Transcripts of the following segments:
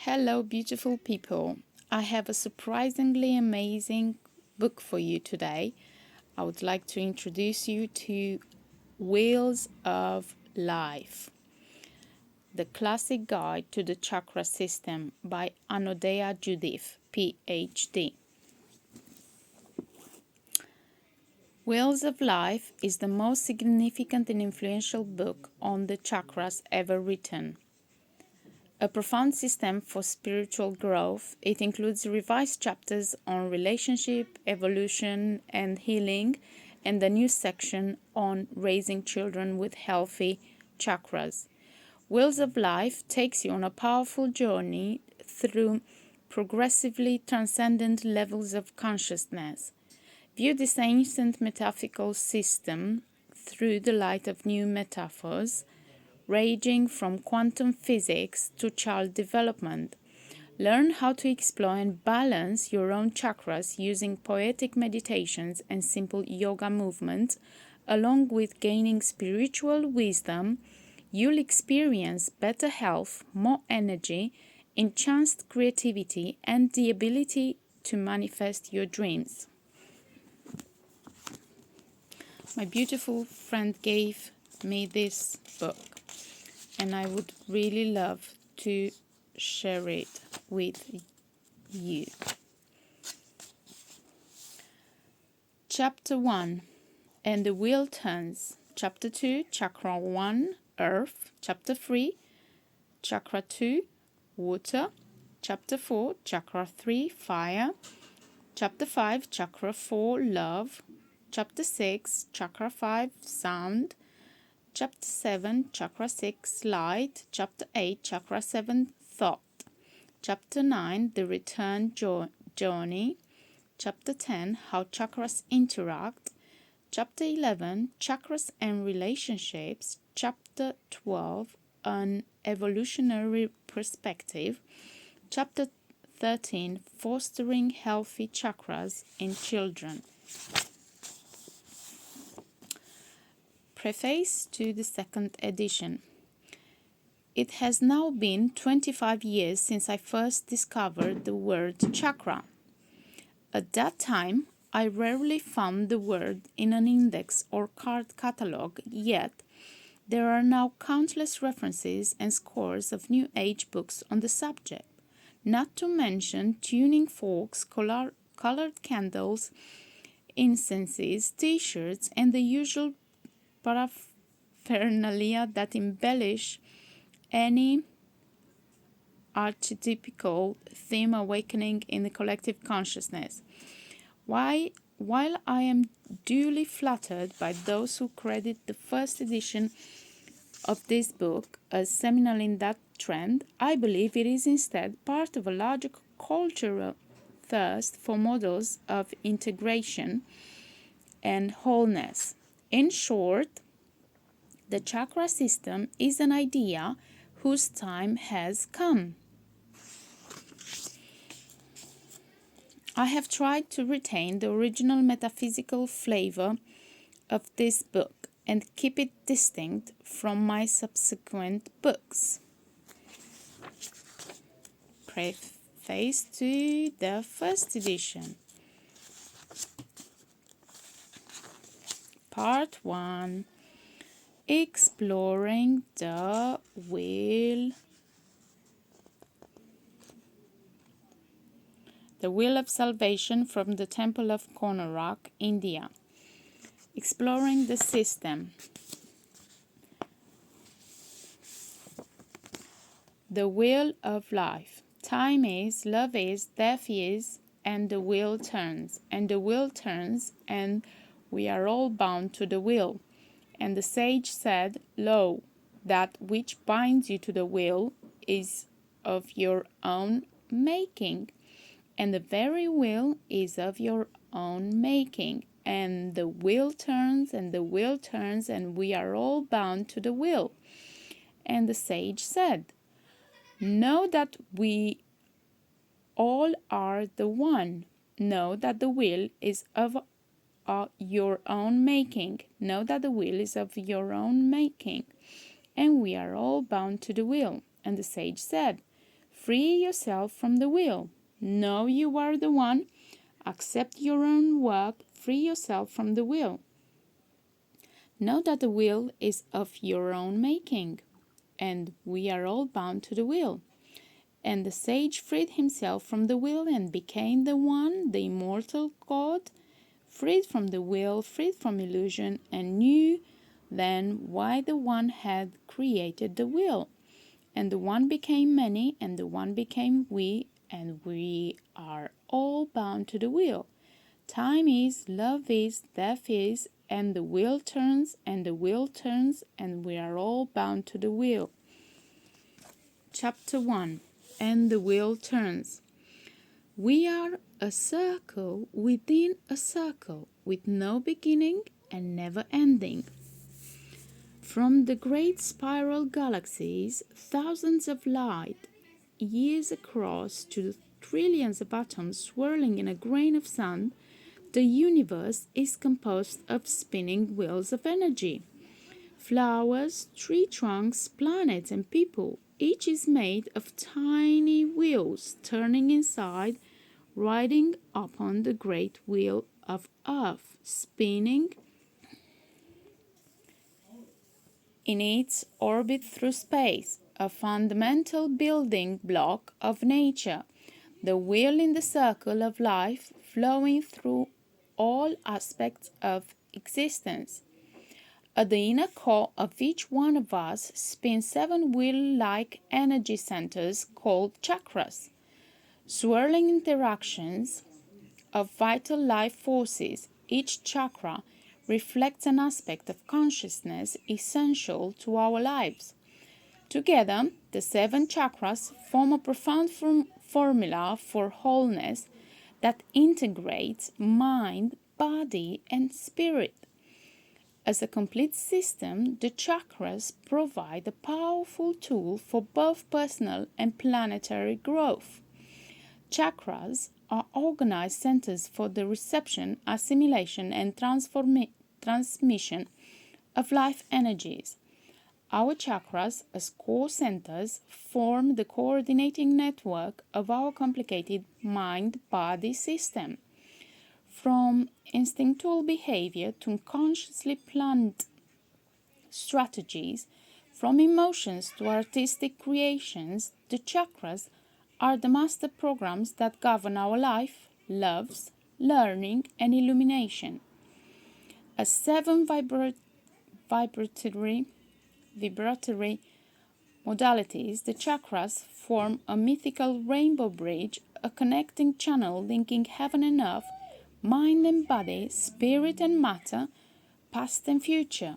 Hello, beautiful people. I have a surprisingly amazing book for you today. I would like to introduce you to Wheels of Life, the classic guide to the Chakra System by Anodea Judith, Ph.D. Wheels of Life is the most significant and influential book on the chakras ever written. A profound system for spiritual growth, it includes revised chapters on relationship, evolution, and healing, and a new section on raising children with healthy chakras. Wheels of Life takes you on a powerful journey through progressively transcendent levels of consciousness. View this ancient metaphysical system through the light of new metaphors, ranging from quantum physics to child development. Learn how to explore and balance your own chakras using poetic meditations and simple yoga movements. Along with gaining spiritual wisdom, you'll experience better health, more energy, enhanced creativity, and the ability to manifest your dreams. My beautiful friend gave me this book, and I would really love to share it with you. Chapter 1, And the Wheel Turns. Chapter 2, Chakra 1, Earth. Chapter 3, Chakra 2, Water. Chapter 4, Chakra 3, Fire. Chapter 5, Chakra 4, Love. Chapter 6, Chakra 5, Sound. Chapter 7, Chakra 6, Light. Chapter 8, Chakra 7, Thought. Chapter 9, The Return Journey. Chapter 10, How Chakras Interact. Chapter 11, Chakras and Relationships. Chapter 12, An Evolutionary Perspective. Chapter 13, Fostering Healthy Chakras in Children. Preface to the second edition. It has now been 25 years since I first discovered the word chakra. At that time, I rarely found the word in an index or card catalogue, yet there are now countless references and scores of New Age books on the subject, not to mention tuning forks, colored candles, incenses, t-shirts, and the usual paraphernalia that embellish any archetypical theme awakening in the collective consciousness. While I am duly flattered by those who credit the first edition of this book as seminal in that trend, I believe it is instead part of a larger cultural thirst for models of integration and wholeness. In short, the chakra system is an idea whose time has come. I have tried to retain the original metaphysical flavor of this book and keep it distinct from my subsequent books. Preface to the first edition. Part 1. Exploring the Wheel. The Wheel of Salvation from the Temple of Konarak, India. Exploring the System. The Wheel of Life. Time is, love is, death is, and the wheel turns. And the wheel turns, and we are all bound to the wheel. And the sage said, Lo, that which binds you to the wheel is of your own making, and the very wheel is of your own making. And the wheel turns, and the wheel turns, and we are all bound to the wheel. And the sage said, Know that we all are the one. Know that the wheel is of your own making. Know that the wheel is of your own making, and we are all bound to the wheel. And the sage said, Free yourself from the will. Know you are the one. Accept your own work. Free yourself from the will. Know that the will is of your own making, and we are all bound to the will. And the sage freed himself from the will and became the one, the immortal God, freed from the will, freed from illusion, and knew then why the one had created the will. And the one became many, and the one became we, and we are all bound to the will. Time is, love is, death is, and the will turns, and the will turns, and we are all bound to the will. Chapter 1. And the will turns. We are a circle within a circle, with no beginning and never ending. From the great spiral galaxies, thousands of light years across, to the trillions of atoms swirling in a grain of sand, the universe is composed of spinning wheels of energy. Flowers, tree trunks, planets, and people, each is made of tiny wheels turning inside, riding upon the great wheel of Earth, spinning in its orbit through space, a fundamental building block of nature, the wheel in the circle of life flowing through all aspects of existence. At the inner core of each one of us spin 7 wheel-like energy centers called chakras, swirling interactions of vital life forces. Each chakra reflects an aspect of consciousness essential to our lives. Together, the 7 chakras form a profound formula for wholeness that integrates mind, body, and spirit. As a complete system, the chakras provide a powerful tool for both personal and planetary growth. Chakras are organized centers for the reception, assimilation, and transmission of life energies. Our chakras, as core centers, form the coordinating network of our complicated mind-body system. From instinctual behavior to consciously planned strategies, from emotions to artistic creations, the chakras are the master programs that govern our life, loves, learning, and illumination. As 7 vibratory modalities, the chakras form a mythical rainbow bridge, a connecting channel linking heaven and earth, mind and body, spirit and matter, past and future.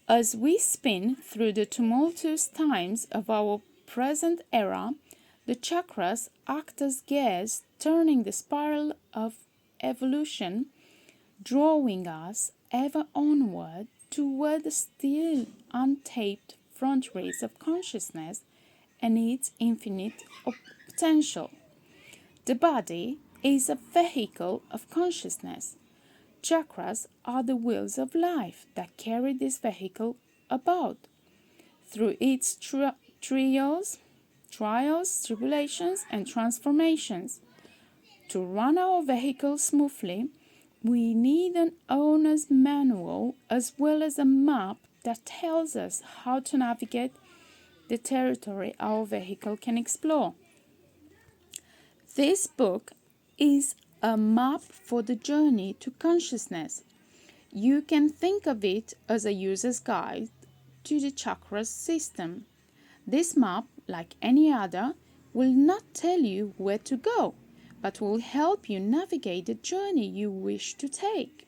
As we spin through the tumultuous times of our present era, the chakras act as gears turning the spiral of evolution, drawing us ever onward toward the still untapped frontiers of consciousness and its infinite potential. The body is a vehicle of consciousness. Chakras are the wheels of life that carry this vehicle about. Through its trials, tribulations, and transformations. To run our vehicle smoothly, we need an owner's manual as well as a map that tells us how to navigate the territory our vehicle can explore. This book is a map for the journey to consciousness. You can think of it as a user's guide to the chakra system. This map, like any other, will not tell you where to go, but will help you navigate the journey you wish to take.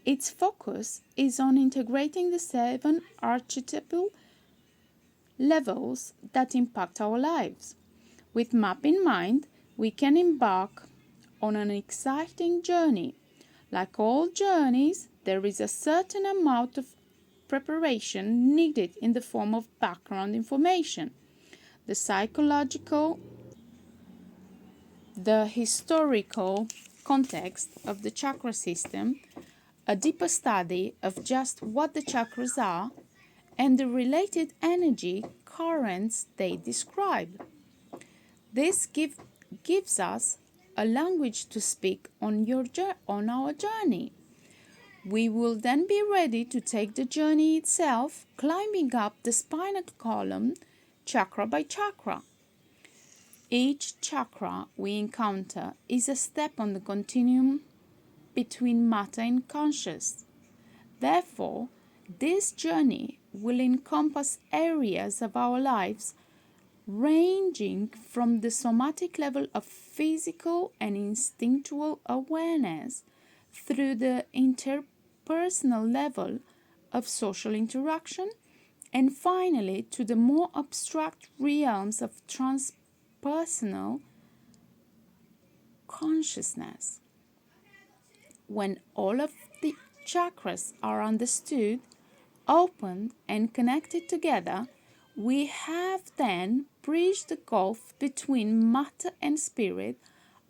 Its focus is on integrating the 7 archetypal levels that impact our lives. With map in mind, we can embark on an exciting journey. Like all journeys, there is a certain amount of preparation needed in the form of background information, the psychological, the historical context of the chakra system, a deeper study of just what the chakras are, and the related energy currents they describe. This gives us a language to speak on our journey. We will then be ready to take the journey itself, climbing up the spinal column, chakra by chakra. Each chakra we encounter is a step on the continuum between matter and conscious. Therefore, this journey will encompass areas of our lives ranging from the somatic level of physical and instinctual awareness through the interpersonal level of social interaction, and finally to the more abstract realms of transpersonal consciousness. When all of the chakras are understood, opened, and connected together, we have then bridged the gulf between matter and spirit,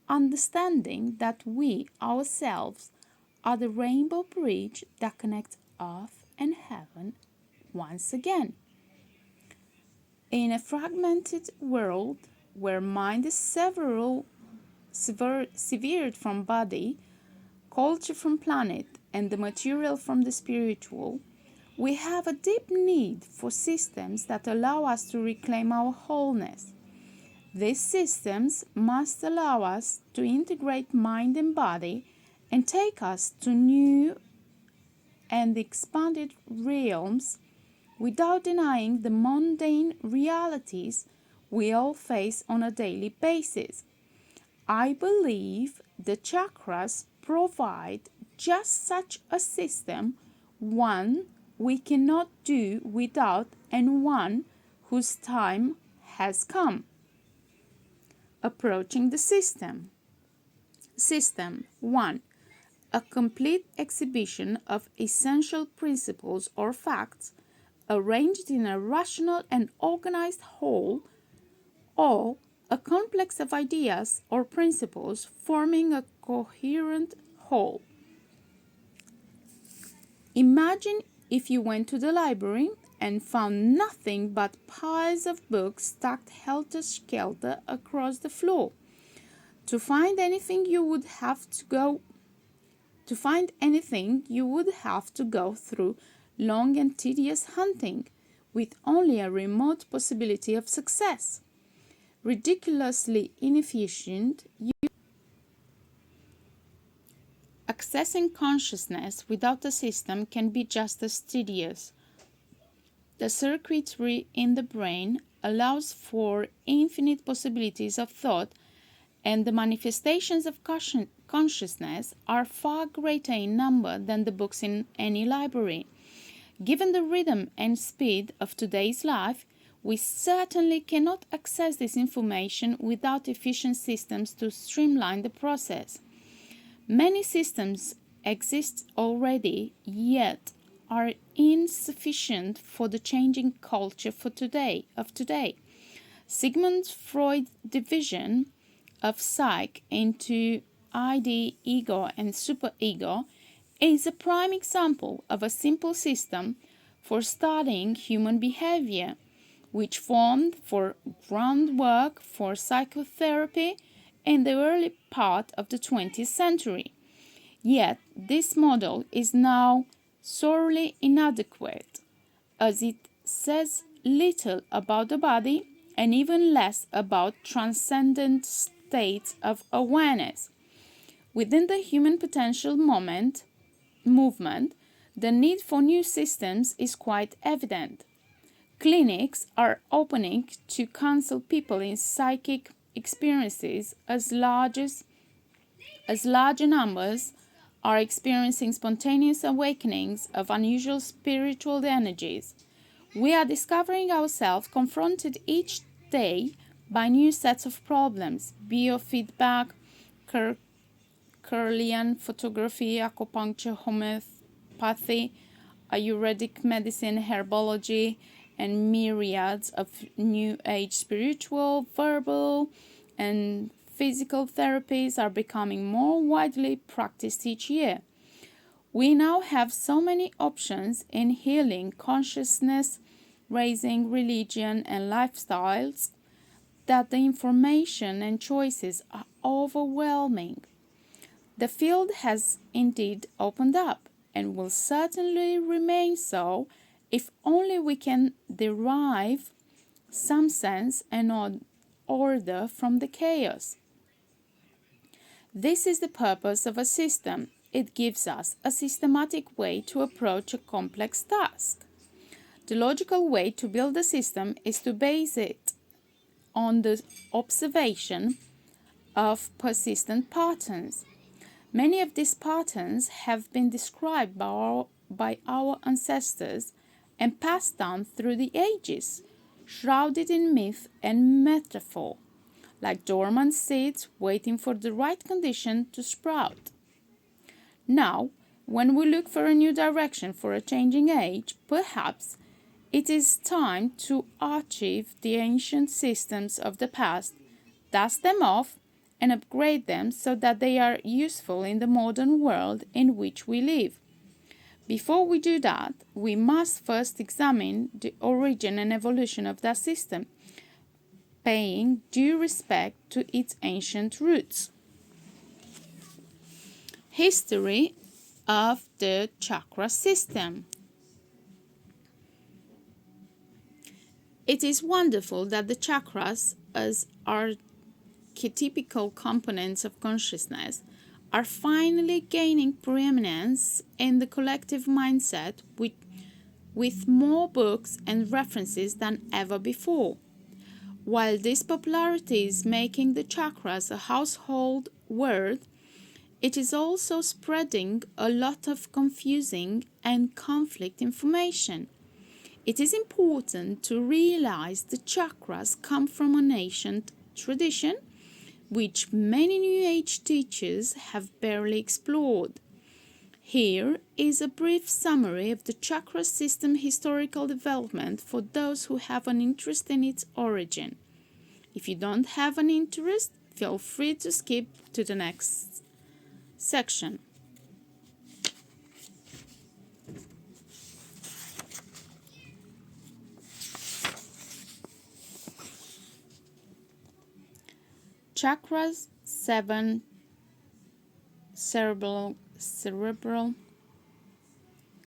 understanding that we ourselves are the rainbow bridge that connects earth and heaven once again. In a fragmented world where mind is severed from body, culture from planet, and the material from the spiritual, we have a deep need for systems that allow us to reclaim our wholeness. These systems must allow us to integrate mind and body and take us to new and expanded realms without denying the mundane realities we all face on a daily basis. I believe the chakras provide just such a system, one we cannot do without and one whose time has come. Approaching the system. System 1. A complete exhibition of essential principles or facts arranged in a rational and organized whole, or a complex of ideas or principles forming a coherent whole. Imagine if you went to the library and found nothing but piles of books stacked helter-skelter across the floor. To find anything you would have to go through long and tedious hunting, with only a remote possibility of success. Ridiculously inefficient, accessing consciousness without a system can be just as tedious. The circuitry in the brain allows for infinite possibilities of thought, and the manifestations of consciousness are far greater in number than the books in any library. Given the rhythm and speed of today's life, we certainly cannot access this information without efficient systems to streamline the process. Many systems exist already, yet are insufficient for the changing culture of today. Sigmund Freud's division of psyche into ID, ego, and superego is a prime example of a simple system for studying human behavior, which formed for groundwork for psychotherapy in the early part of the 20th century. Yet this model is now sorely inadequate, as it says little about the body and even less about transcendent states of awareness. Within the human potential movement, the need for new systems is quite evident. Clinics are opening to counsel people in psychic experiences as larger numbers are experiencing spontaneous awakenings of unusual spiritual energies. We are discovering ourselves confronted each day by new sets of problems: biofeedback, Kirlian photography, acupuncture, homeopathy, Ayurvedic medicine, herbology, and myriads of New Age spiritual, verbal, and physical therapies are becoming more widely practiced each year. We now have so many options in healing, consciousness raising, religion, and lifestyles that the information and choices are overwhelming. The field has indeed opened up and will certainly remain so if only we can derive some sense and order from the chaos. This is the purpose of a system. It gives us a systematic way to approach a complex task. The logical way to build a system is to base it on the observation of persistent patterns. Many of these patterns have been described by our ancestors and passed down through the ages, shrouded in myth and metaphor, like dormant seeds waiting for the right condition to sprout. Now, when we look for a new direction for a changing age, perhaps it is time to archive the ancient systems of the past, dust them off, and upgrade them so that they are useful in the modern world in which we live. Before we do that, we must first examine the origin and evolution of that system, paying due respect to its ancient roots. History of the chakra system. It is wonderful that the chakras, as archetypical components of consciousness, are finally gaining preeminence in the collective mindset with more books and references than ever before. While this popularity is making the chakras a household word, it is also spreading a lot of confusing and conflict information. It is important to realize the chakras come from an ancient tradition which many New Age teachers have barely explored. Here is a brief summary of the chakra system historical development for those who have an interest in its origin. If you don't have an interest, feel free to skip to the next section. Chakras 7 cerebral